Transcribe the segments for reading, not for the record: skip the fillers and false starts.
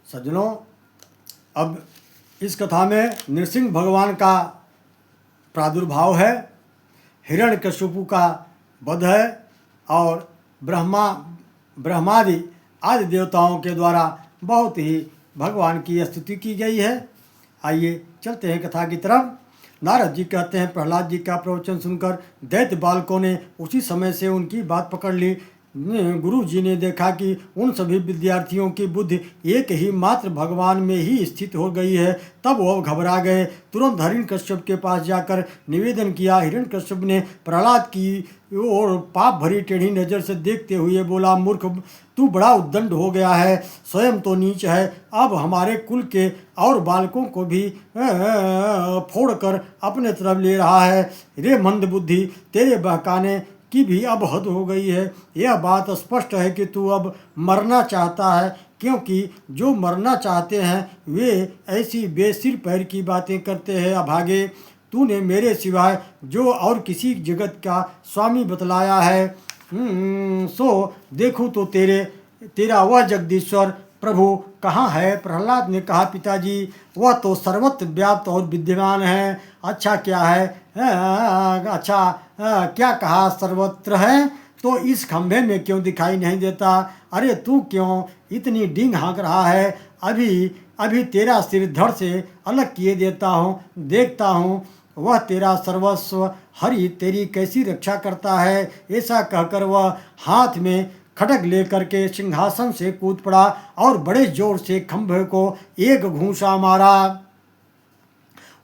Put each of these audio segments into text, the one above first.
सज्जनों, अब इस कथा में नृसिंह भगवान का प्रादुर्भाव है, हिरण्यकशिपु का वध है और ब्रह्मादि आदि देवताओं के द्वारा बहुत ही भगवान की स्तुति की गई है। आइए चलते हैं कथा की तरफ। नारद जी कहते हैं, प्रहलाद जी का प्रवचन सुनकर दैत्य बालकों ने उसी समय से उनकी बात पकड़ ली। गुरु जी ने देखा कि उन सभी विद्यार्थियों की बुद्धि एक ही मात्र भगवान में ही स्थित हो गई है। तब वह घबरा गए। तुरंत हिरण्यकश्यप के पास जाकर निवेदन किया। हिरण्यकश्यप ने प्रहलाद की और पाप भरी टेढ़ी नज़र से देखते हुए बोला, मूर्ख, तू बड़ा उद्दंड हो गया है, स्वयं तो नीच है, अब हमारे कुल के और बालकों को भी फोड़ कर अपने तरफ ले रहा है। रे मंद बुद्धि, तेरे बहकाने की भी अब हद हो गई है। यह बात स्पष्ट है कि तू अब मरना चाहता है, क्योंकि जो मरना चाहते हैं वे ऐसी बेसिर पैर की बातें करते हैं। अभागे, तूने मेरे सिवाय जो और किसी जगत का स्वामी बतलाया है, सो देखूं तो तेरा वह जगदीश्वर प्रभु कहाँ है? प्रहलाद ने कहा, पिताजी, वह तो सर्वत्र व्याप्त और विद्यमान है। अच्छा क्या है? क्या कहा सर्वत्र है? तो इस खंभे में क्यों दिखाई नहीं देता? अरे तू क्यों इतनी डींग हाँक रहा है? अभी तेरा सिर धड़ से अलग किए देता हूँ, देखता हूँ वह तेरा सर्वस्व हरि तेरी कैसी रक्षा करता है। ऐसा कहकर वह हाथ में खड्ग लेकर के सिंहासन से कूद पड़ा और बड़े जोर से खंभे को एक घूंसा मारा।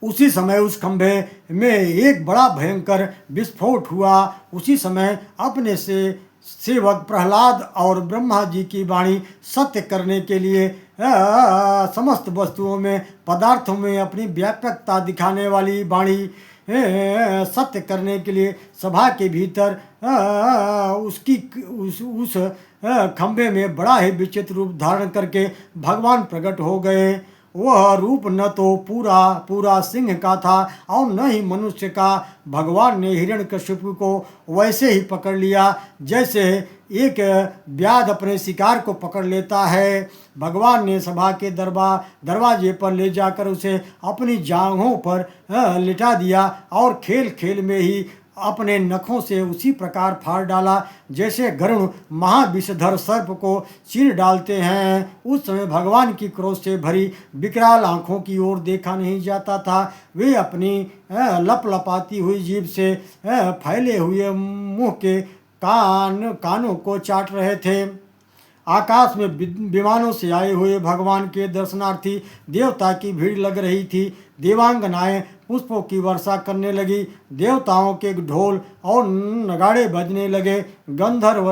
उसी समय उस खंभे में एक बड़ा भयंकर विस्फोट हुआ। उसी समय अपने से सेवक प्रहलाद और ब्रह्मा जी की वाणी सत्य करने के लिए समस्त वस्तुओं में, पदार्थों में अपनी व्यापकता दिखाने वाली वाणी सत्य करने के लिए सभा के भीतर उस खंभे में बड़ा ही विचित्र रूप धारण करके भगवान प्रकट हो गए। वह रूप न तो पूरा सिंह का था और न ही मनुष्य का। भगवान ने हिरण्यकशिपु को वैसे ही पकड़ लिया जैसे एक व्याध अपने शिकार को पकड़ लेता है। भगवान ने सभा के दरवाजे पर ले जाकर उसे अपनी जांघों पर लिटा दिया और खेल खेल में ही अपने नखों से उसी प्रकार फाड़ डाला जैसे गरुड़ महाविषधर सर्प को चीर डालते हैं। उस समय भगवान की क्रोध से भरी विकराल आंखों की ओर देखा नहीं जाता था। वे अपनी लपलपाती हुई जीभ से फैले हुए मुंह के कानों को चाट रहे थे। आकाश में विमानों से आए हुए भगवान के दर्शनार्थी देवता की भीड़ लग रही थी। देवांगनाएं पुष्पों की वर्षा करने लगी। देवताओं के ढोल और नगाड़े बजने लगे। गंधर्व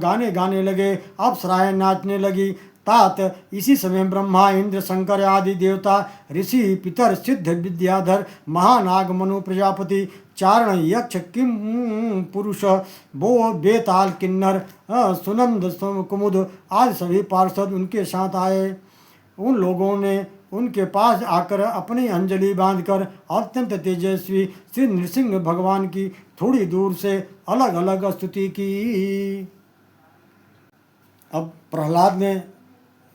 गाने लगे। अप्सराएं नाचने लगी। तात इसी समय ब्रह्मा, इंद्र, शंकर आदि देवता, ऋषि, पितर, सिद्ध, विद्याधर, महानाग, मनु, प्रजापति, चारण, यक्ष, किम पुरुष, बो, बेताल, किन्नर, सुनंद, कुमुद आदि सभी पार्षद उनके साथ आए। उन लोगों ने उनके पास आकर अपनी अंजलि बांधकर अत्यंत तेजस्वी श्री नृसिंह भगवान की थोड़ी दूर से अलग अलग स्तुति की। अब प्रहलाद ने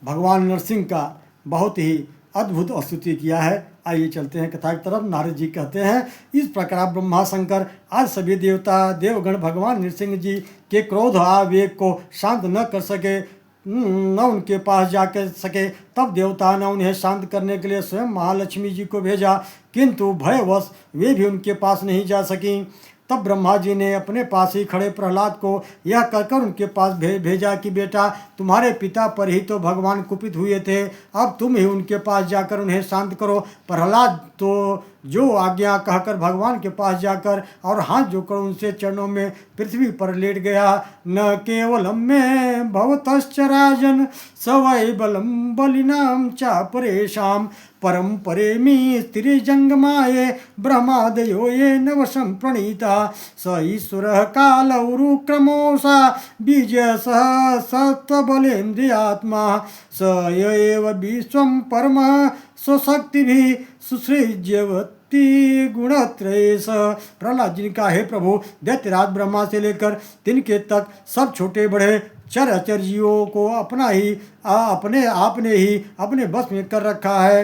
भगवान नरसिंह का बहुत ही अद्भुत स्तुति किया है। आइए चलते हैं कथा की तरफ। नारद जी कहते हैं, इस प्रकार ब्रह्मा, शंकर आज सभी देवता देवगण भगवान नरसिंह जी के क्रोध आवेग को शांत न कर सके, न उनके पास जाकर सके। तब देवता ने उन्हें शांत करने के लिए स्वयं महालक्ष्मी जी को भेजा, किंतु भयवश वे भी उनके पास नहीं जा सकीं। तब ब्रह्मा जी ने अपने पास ही खड़े प्रहलाद को यह कहकर उनके पास भेजा कि बेटा, तुम्हारे पिता पर ही तो भगवान कुपित हुए थे, अब तुम ही उनके पास जाकर उन्हें शांत करो। प्रहलाद तो जो आज्ञा कहकर भगवान के पास जाकर और हाथ जोड़कर उनसे चरणों में पृथ्वी पर लेट गया। न केवलम में भवतश्च राजन सवै बलम बलिनाम चा परेशाम परम परेमी स्त्री जंगमाये ब्रह्मादयो ये नवशं प्रणीता स ईश्वरः कालौरुक्रमोषा बीज सह सत्वबलेन्द्रियात्मा स एव विश्वं परमः स्वशक्तिभिः सुसृज्यवती गुणत्रयेश। प्रहलाद जी ने कहा, हे प्रभु, दैत्यराज ब्रह्मा से लेकर तिनके तक सब छोटे बड़े चर अचर जीवों को अपने आपने ही अपने बस में कर रखा है।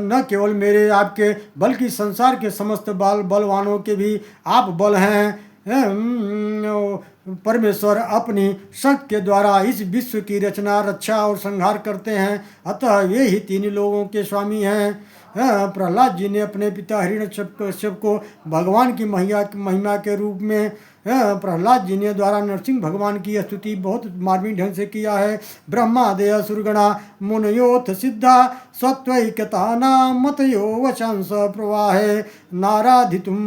न केवल मेरे आपके बल्कि संसार के समस्त बलवानों के भी आप बल हैं। परमेश्वर अपनी शक्ति के द्वारा इस विश्व की रचना, रक्षा और संहार करते हैं, अतः वे ही तीन लोगों के स्वामी हैं। प्रहलाद जी ने अपने पिता हिरण्यकश्यप को भगवान की महिमा के रूप में प्रहलाद जी ने द्वारा नरसिंह भगवान की स्तुति बहुत मार्मिक ढंग से किया है। ब्रह्मादय सुरगणा मुनयोथ सिद्धा सत्वैकता मतयो वचंस प्रवाहे नाराधितुं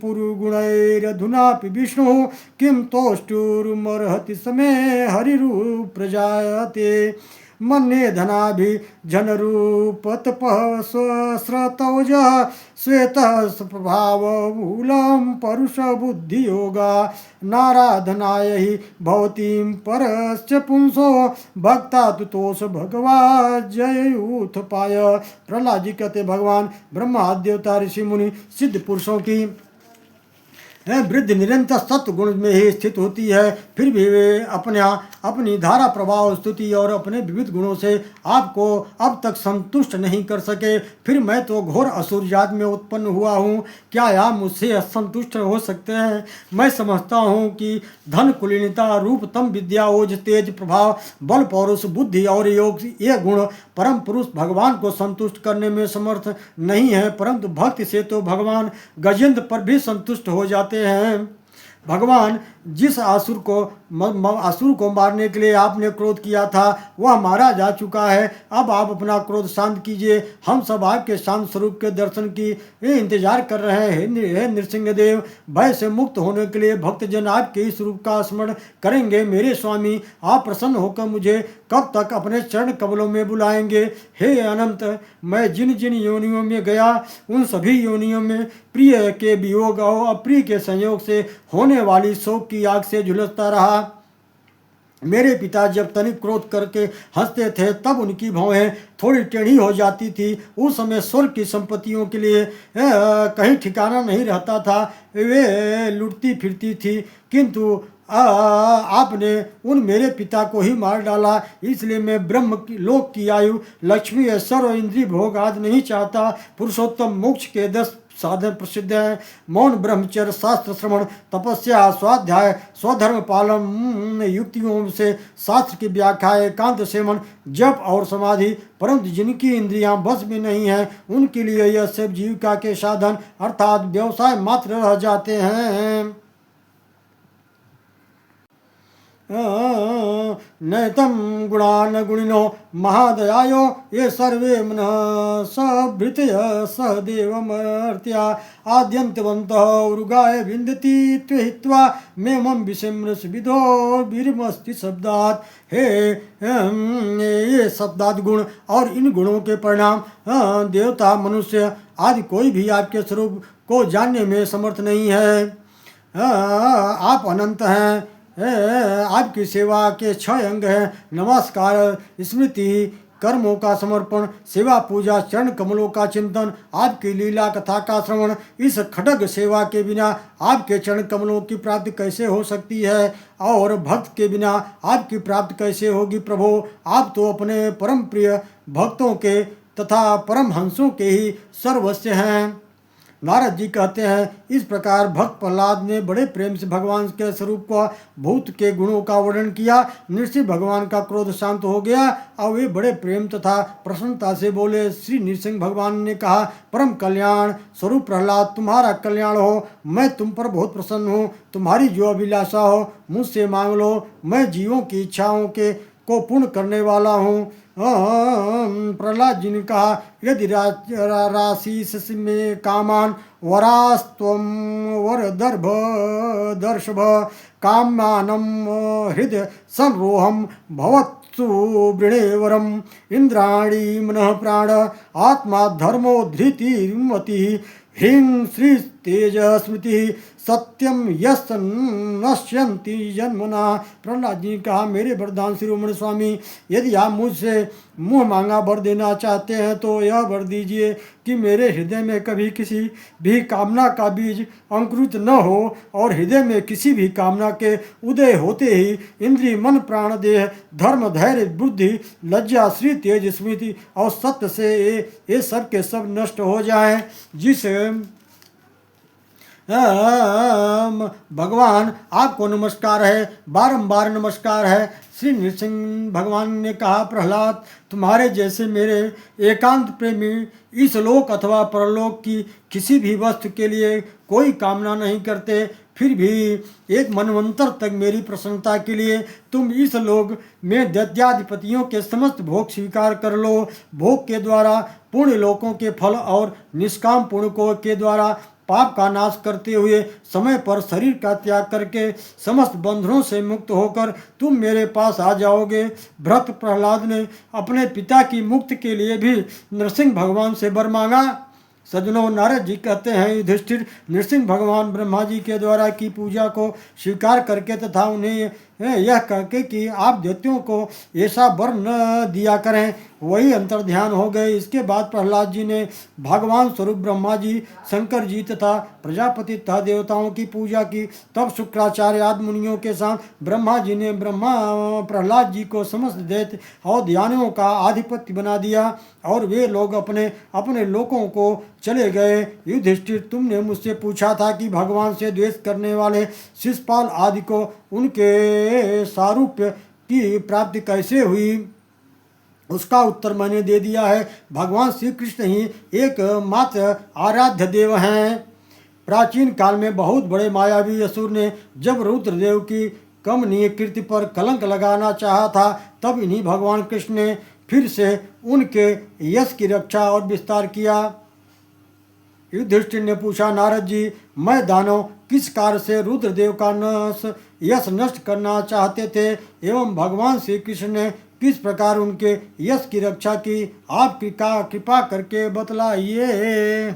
पुरुगुणैरधुनापि विष्णु किं तोष्टुर्मर्हति समे हरिरूप प्रजायते मन्ये धनाभिजनरूपतपः स्वस्रतौज श्वेतः प्रभावमूलं परुषबुद्धियोगा नाराधनाय हि भवतीं परस्य पुंसो भक्ता तुतोष भगवा जयूथपाय। प्रहलाद जी कहते भगवान ब्रह्मा देवता ऋषि मुनि सिद्ध पुरुषों की वृद्धि निरंतर सत्व गुण में ही स्थित होती है, फिर भी वे अपनी धारा प्रभाव स्तुति और अपने विविध गुणों से आपको अब तक संतुष्ट नहीं कर सके। फिर मैं तो घोर असुर जात में उत्पन्न हुआ हूँ, क्या आप मुझसे असंतुष्ट हो सकते हैं? मैं समझता हूँ कि धन, कुलीनता, रूप, तम, विद्या, ओज, तेज, प्रभाव, बल, पौरुष, बुद्धि और योग, ये गुण परम पुरुष भगवान को संतुष्ट करने में समर्थ नहीं है, परंतु भक्ति से तो भगवान गजेंद्र पर भी संतुष्ट हो जाते हैं। भगवान जिस असुर को मारने के लिए आपने क्रोध किया था वह मारा जा चुका है। अब आप अपना क्रोध शांत कीजिए। हम सब आपके शांत स्वरूप के दर्शन की इंतजार कर रहे हैं। हे नृसिंहदेव, भय से मुक्त होने के लिए भक्तजन आपके इस रूप का स्मरण करेंगे। मेरे स्वामी, आप प्रसन्न होकर मुझे कब तक अपने चरण कमलों में बुलाएंगे? हे अनंत, मैं जिन जिन योनियों में गया उन सभी योनियों में प्रिय के वियोग और अप्रिय के संयोग से होने वाली शोक की आग से झुलसता रहा। मेरे पिता जब तनिक क्रोध करके हंसते थे तब उनकी भौहें थोड़ी टेढ़ी हो जाती थी। उस समय स्वर्ग की संपत्तियों के लिए कहीं ठिकाना नहीं रहता था, वे लुटती फिरती थी। किंतु आपने उन मेरे पिता को ही मार डाला, इसलिए मैं ब्रह्म लोक की आयु, लक्ष्मी, ऐश्वर्य और इंद्रिय भोग आदि नहीं चाहता। पुरुषोत्तम मोक्ष के 10 साधन प्रसिद्ध है। मौन, ब्रह्मचर्य, शास्त्र श्रवण, तपस्या, स्वाध्याय, स्वधर्म पालन, युक्तियों से शास्त्र की व्याख्या, एकांत सेवन, जप और समाधि। परंतु जिनकी इंद्रियां बस में नहीं है उनके लिए यह सब जीविका के साधन अर्थात व्यवसाय मात्र रह जाते हैं। नैतम गुणान गुणिनो महादयायो ये सर्वे मनः सभृतय सहदेवमर्त्या आद्यन्तवन्तः उरुगाय विन्दति त्वहित्वा मेमं विषमृष विदो वीरमस्ति शब्दात्। हे ये शब्दात् गुण और इन गुणों के परिणाम देवता, मनुष्य आदि कोई भी आपके स्वरूप को जानने में समर्थ नहीं है। आप अनंत हैं। आपकी सेवा के 6 अंग हैं: नमस्कार, स्मृति, कर्मों का समर्पण, सेवा पूजा, चरण कमलों का चिंतन, आपकी लीला कथा का श्रवण। इस खड्ग सेवा के बिना आपके चरण कमलों की प्राप्ति कैसे हो सकती है और भक्त के बिना आपकी प्राप्ति कैसे होगी? प्रभो, आप तो अपने परम प्रिय भक्तों के तथा परम हंसों के ही सर्वस्व हैं। नारद जी कहते हैं, इस प्रकार भक्त प्रहलाद ने बड़े प्रेम से भगवान के स्वरूप को, भूत के गुणों का वर्णन किया। नृसिंह भगवान का क्रोध शांत हो गया और वे बड़े प्रेम तथा प्रसन्नता से बोले। श्री नृसिंह भगवान ने कहा, परम कल्याण स्वरूप प्रहलाद, तुम्हारा कल्याण हो। मैं तुम पर बहुत प्रसन्न हूँ। तुम्हारी जो अभिलाषा हो मुझसे मांग लो। मैं जीवों की इच्छाओं को पूर्ण करने वाला हूँ। प्रहलाद जी ने कहा, यदि राशि में कामान वरास्त्वं वरदर्भ दर्शभ कामानम हृदय संरोहम भवत्सु वृणेवरम इंद्राणी मनः प्राण आत्मा धर्मो धृतिर्मति ह्रीं श्री तेज स्मृति सत्यम यस नश्यन्ति जन्मना। प्रहलाद जी ने कहा, मेरे वरदान शिरोमणि स्वामी, यदि आप मुझसे मुँह मांगा वर देना चाहते हैं तो यह वर दीजिए कि मेरे हृदय में कभी किसी भी कामना का बीज अंकुरित न हो, और हृदय में किसी भी कामना के उदय होते ही इंद्रिय मन प्राण देह धर्म धैर्य बुद्धि लज्जा श्री तेज स्मृति और सत्य से ये सब के सब नष्ट हो जाएं। जिस भगवान आपको नमस्कार है, बारंबार नमस्कार है। श्री नृसिंह भगवान ने कहा, प्रहलाद, तुम्हारे जैसे मेरे एकांत प्रेमी इस लोक अथवा परलोक की किसी भी वस्तु के लिए कोई कामना नहीं करते, फिर भी एक मनवंतर तक मेरी प्रसन्नता के लिए तुम इस लोक में दैत्याधिपतियों के समस्त भोग स्वीकार कर लो। भोग के द्वारा पुण्य लोकों के फल और निष्काम पुण्य को के द्वारा पाप का नाश करते हुए समय पर शरीर का त्याग करके समस्त बंधनों से मुक्त होकर तुम मेरे पास आ जाओगे। भरत प्रहलाद ने अपने पिता की मुक्ति के लिए भी नरसिंह भगवान से वर मांगा। सज्जनों, नारद जी कहते हैं, युधिष्ठिर नृसिंह भगवान ब्रह्मा जी के द्वारा की पूजा को स्वीकार करके तथा उन्हें यह कहके कि आप दैत्यों को ऐसा वर न दिया करें, वही अंतर्ध्यान हो गए। इसके बाद प्रहलाद जी ने भगवान स्वरूप ब्रह्मा जी, शंकर जी तथा प्रजापति तथा देवताओं की पूजा की। तब शुक्राचार्य आदि मुनियों के साथ ब्रह्मा जी ने प्रहलाद जी को समस्त दैत्य और ध्यानियों का आधिपत्य बना दिया और वे लोग अपने अपने लोकों को चले गए। युधिष्ठिर, तुमने मुझसे पूछा था कि भगवान से द्वेष करने वाले शिशुपाल आदि को उनके सारूप्य की प्राप्ति कैसे हुई, उसका उत्तर मैंने दे दिया है। भगवान श्री कृष्ण ही एक मात्र आराध्य देव हैं। प्राचीन काल में बहुत बड़े मायावी असुर ने जब रुद्रदेव की कमनीय कीर्ति पर कलंक लगाना चाहा था, तब इन्हीं भगवान कृष्ण ने फिर से उनके यश की रक्षा और विस्तार किया। युधिष्ठिर ने पूछा, नारद जी, मैं दानव किस कार्य से रुद्रदेव का यश नष्ट करना चाहते थे एवं भगवान श्री कृष्ण ने किस प्रकार उनके यश की रक्षा की, आप कृपा करके बतलाइए।